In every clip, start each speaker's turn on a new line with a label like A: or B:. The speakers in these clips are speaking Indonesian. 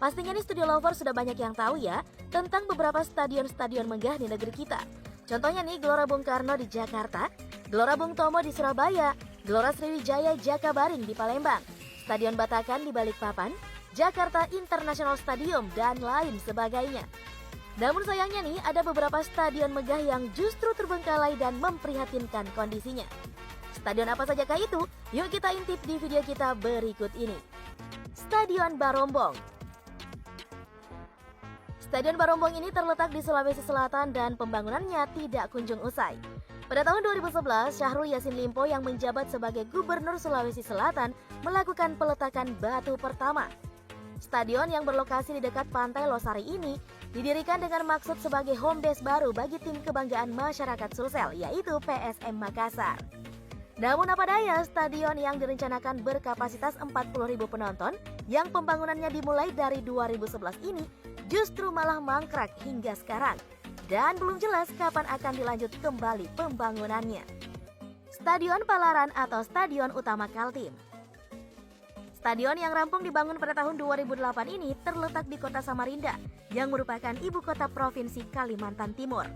A: Pastinya nih Studio Lover sudah banyak yang tahu ya tentang beberapa stadion-stadion megah di negeri kita. Contohnya nih Gelora Bung Karno di Jakarta, Gelora Bung Tomo di Surabaya, Gelora Sriwijaya Jakabaring di Palembang, Stadion Batakan di Balikpapan, Jakarta International Stadium, dan lain sebagainya. Namun sayangnya nih ada beberapa stadion megah yang justru terbengkalai dan memprihatinkan kondisinya. Stadion apa sajakah itu? Yuk kita intip di video kita berikut ini. Stadion Barombong. Stadion Barombong ini terletak di Sulawesi Selatan dan pembangunannya tidak kunjung usai. Pada tahun 2011, Syahrul Yassin Limpo yang menjabat sebagai Gubernur Sulawesi Selatan melakukan peletakan batu pertama. Stadion yang berlokasi di dekat Pantai Losari ini didirikan dengan maksud sebagai home base baru bagi tim kebanggaan masyarakat Sulsel, yaitu PSM Makassar. Namun apa daya, stadion yang direncanakan berkapasitas 40.000 penonton yang pembangunannya dimulai dari 2011 ini justru malah mangkrak hingga sekarang. Dan belum jelas kapan akan dilanjut kembali pembangunannya. Stadion Palaran atau Stadion Utama Kaltim. Stadion yang rampung dibangun pada tahun 2008 ini terletak di kota Samarinda yang merupakan ibu kota provinsi Kalimantan Timur.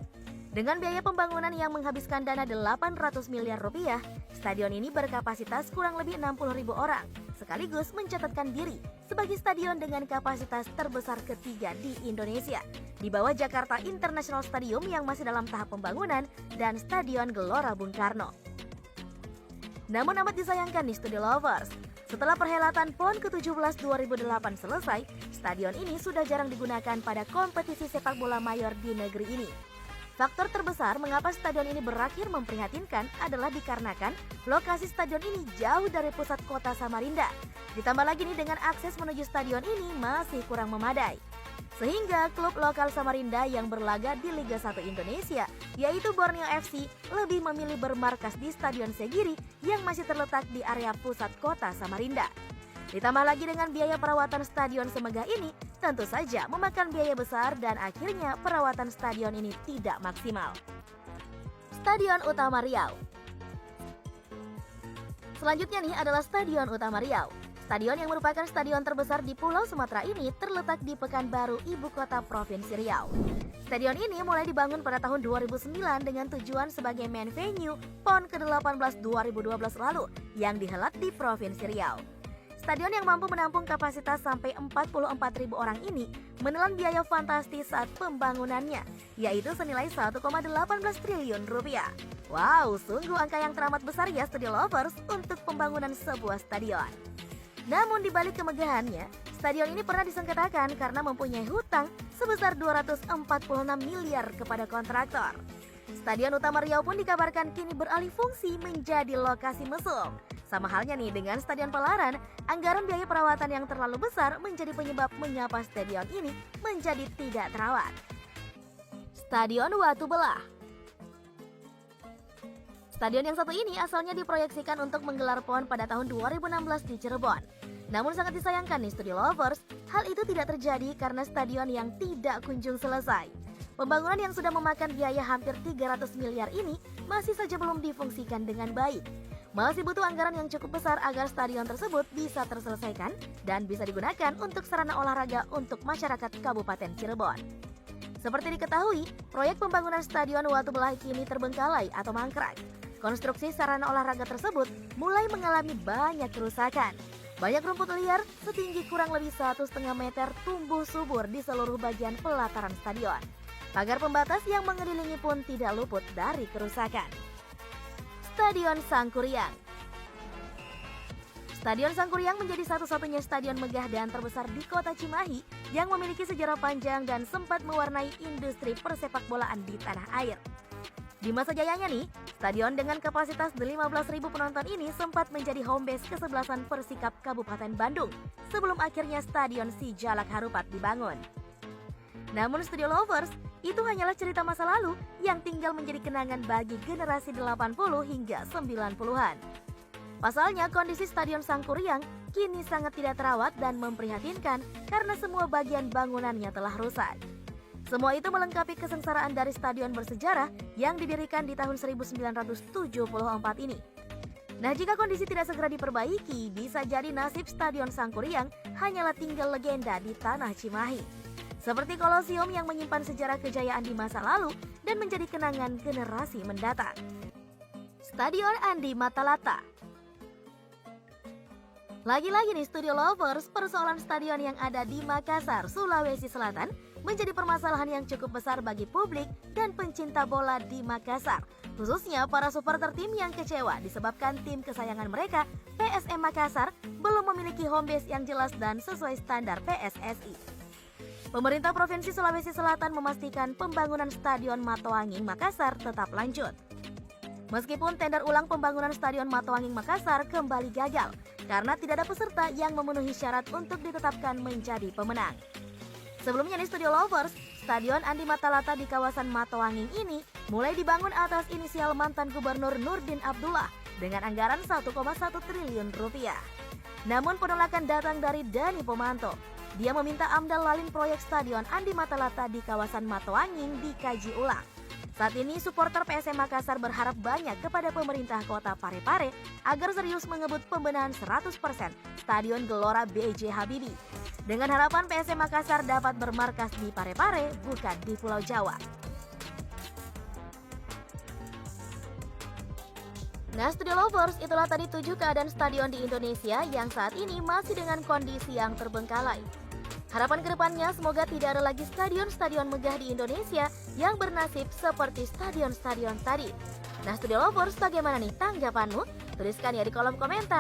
A: Dengan biaya pembangunan yang menghabiskan dana 800 miliar rupiah, stadion ini berkapasitas kurang lebih 60.000 orang, sekaligus mencatatkan diri sebagai stadion dengan kapasitas terbesar ketiga di Indonesia, di bawah Jakarta International Stadium yang masih dalam tahap pembangunan dan Stadion Gelora Bung Karno. Namun amat disayangkan nih Studio Lovers, setelah perhelatan PON ke-17 2008 selesai, stadion ini sudah jarang digunakan pada kompetisi sepak bola mayor di negeri ini. Faktor terbesar mengapa stadion ini berakhir memprihatinkan adalah dikarenakan lokasi stadion ini jauh dari pusat kota Samarinda. Ditambah lagi nih dengan akses menuju stadion ini masih kurang memadai. Sehingga klub lokal Samarinda yang berlaga di Liga 1 Indonesia, yaitu Borneo FC, lebih memilih bermarkas di Stadion Segiri yang masih terletak di area pusat kota Samarinda. Ditambah lagi dengan biaya perawatan stadion semegah ini, tentu saja memakan biaya besar dan akhirnya perawatan stadion ini tidak maksimal. Stadion Utama Riau. Selanjutnya nih adalah Stadion Utama Riau. Stadion yang merupakan stadion terbesar di Pulau Sumatera ini terletak di Pekanbaru, ibu kota Provinsi Riau. Stadion ini mulai dibangun pada tahun 2009 dengan tujuan sebagai main venue PON ke-18 2012 lalu yang dihelat di Provinsi Riau. Stadion yang mampu menampung kapasitas sampai 44.000 orang ini menelan biaya fantastis saat pembangunannya, yaitu senilai 1,18 triliun rupiah. Wow, sungguh angka yang teramat besar ya Studio Lovers untuk pembangunan sebuah stadion. Namun di balik kemegahannya, stadion ini pernah disengketakan karena mempunyai hutang sebesar 246 miliar kepada kontraktor. Stadion Utama Riau pun dikabarkan kini beralih fungsi menjadi lokasi mesum. Sama halnya nih dengan Stadion Palaran, anggaran biaya perawatan yang terlalu besar menjadi penyebab mengapa stadion ini menjadi tidak terawat. Stadion Watu Belah. Stadion yang satu ini asalnya diproyeksikan untuk menggelar PON pada tahun 2016 di Cirebon. Namun sangat disayangkan nih Studio Lovers, hal itu tidak terjadi karena stadion yang tidak kunjung selesai. Pembangunan yang sudah memakan biaya hampir 300 miliar ini masih saja belum difungsikan dengan baik. Masih butuh anggaran yang cukup besar agar stadion tersebut bisa terselesaikan dan bisa digunakan untuk sarana olahraga untuk masyarakat Kabupaten Cirebon. Seperti diketahui, proyek pembangunan Stadion Watu Belah kini terbengkalai atau mangkrak. Konstruksi sarana olahraga tersebut mulai mengalami banyak kerusakan. Banyak rumput liar setinggi kurang lebih 1,5 meter tumbuh subur di seluruh bagian pelataran stadion. Pagar pembatas yang mengelilingi pun tidak luput dari kerusakan. Stadion Sangkuriang. Stadion Sangkuriang menjadi satu-satunya stadion megah dan terbesar di kota Cimahi yang memiliki sejarah panjang dan sempat mewarnai industri persepakbolaan di tanah air. Di masa jayanya nih, stadion dengan kapasitas 15.000 penonton ini sempat menjadi home base kesebelasan Persikap Kabupaten Bandung sebelum akhirnya Stadion Sijalak Harupat dibangun. Namun Studio Lovers, itu hanyalah cerita masa lalu yang tinggal menjadi kenangan bagi generasi 80 hingga 90-an. Pasalnya kondisi Stadion Sangkuriang kini sangat tidak terawat dan memprihatinkan karena semua bagian bangunannya telah rusak. Semua itu melengkapi kesengsaraan dari stadion bersejarah yang didirikan di tahun 1974 ini. Nah, jika kondisi tidak segera diperbaiki, bisa jadi nasib Stadion Sangkuriang hanyalah tinggal legenda di tanah Cimahi. Seperti Kolosium yang menyimpan sejarah kejayaan di masa lalu dan menjadi kenangan generasi mendatang. Stadion Andi Matalata. Lagi-lagi nih Studio Lovers, persoalan stadion yang ada di Makassar, Sulawesi Selatan menjadi permasalahan yang cukup besar bagi publik dan pencinta bola di Makassar. Khususnya para supporter tim yang kecewa disebabkan tim kesayangan mereka, PSM Makassar, belum memiliki home base yang jelas dan sesuai standar PSSI. Pemerintah Provinsi Sulawesi Selatan memastikan pembangunan Stadion Matoanging Makassar tetap lanjut. Meskipun tender ulang pembangunan Stadion Matoanging Makassar kembali gagal karena tidak ada peserta yang memenuhi syarat untuk ditetapkan menjadi pemenang. Sebelumnya di Studio Lovers, Stadion Andi Matalata di kawasan Matoanging ini mulai dibangun atas inisial mantan Gubernur Nurdin Abdullah dengan anggaran 1,1 triliun rupiah. Namun penolakan datang dari Dani Pomanto. Dia meminta AMDAL lalin proyek Stadion Andi Matalata di kawasan Matoanging dikaji ulang. Saat ini, supporter PSM Makassar berharap banyak kepada pemerintah kota Parepare agar serius mengebut pembenahan 100% Stadion Gelora B.J. Habibie. Dengan harapan PSM Makassar dapat bermarkas di Parepare, bukan di Pulau Jawa. Nah, Studio Lovers, itulah tadi 7 keadaan stadion di Indonesia yang saat ini masih dengan kondisi yang terbengkalai. Harapan kedepannya semoga tidak ada lagi stadion-stadion megah di Indonesia yang bernasib seperti stadion-stadion tadi. Nah, Studio Lovers, bagaimana nih tanggapanmu? Tuliskan ya di kolom komentar.